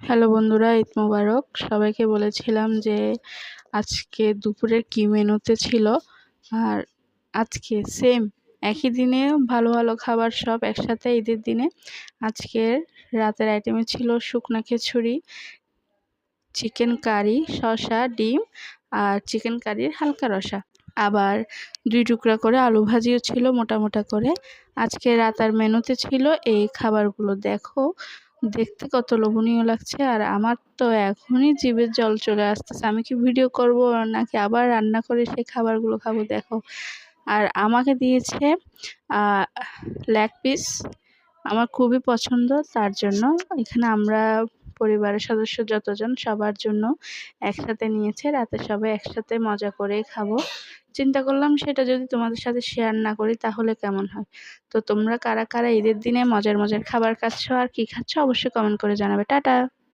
Hello বন্ধুরা, ঈদ মোবারক। সবাইকে বলেছিলাম যে আজকে দুপুরের কি মেনুতে ছিল। আর আজকে সেম একই দিনে ভালো ভালো খাবার সব একসাথে ঈদের দিনে। আজকের রাতের আইটেমে ছিল শুকনা খিচুড়ি, চিকেন কারি, শসা, ডিম আর চিকেন কারির হালকা রসা। আবার 2 টুকরা করে আলু ভাজিও ছিল মোটা মোটা করে। আজকে রাতের মেনুতে ছিল এই খাবারগুলো। দেখো দেখতে কত লোভনীয় লাগছে, আর আমার তো এখনই জিভের জল চলে আসতেছে। আমি কি ভিডিও করব নাকি আবার রান্না করে সেই খাবারগুলো খাবো? দেখো। আর আমাকে দিয়েছে লেগ পিস, আমার খুবই পছন্দ। তার জন্য এখানে আমরা পরিবারের সদস্য যতজন সবার জন্য একসাথে নিয়েছে। রাতে সবাই একসাথে মজা করে খাবো। চিন্তা করলাম সেটা যদি তোমাদের সাথে শেয়ার না করি তাহলে কেমন হয়। তো তোমরা কারা কারা ঈদের দিনে মজার মজার খাবার খাচ্ছ আর কি খাচ্ছ অবশ্যই কমেন্ট করে জানাবে। টাটা।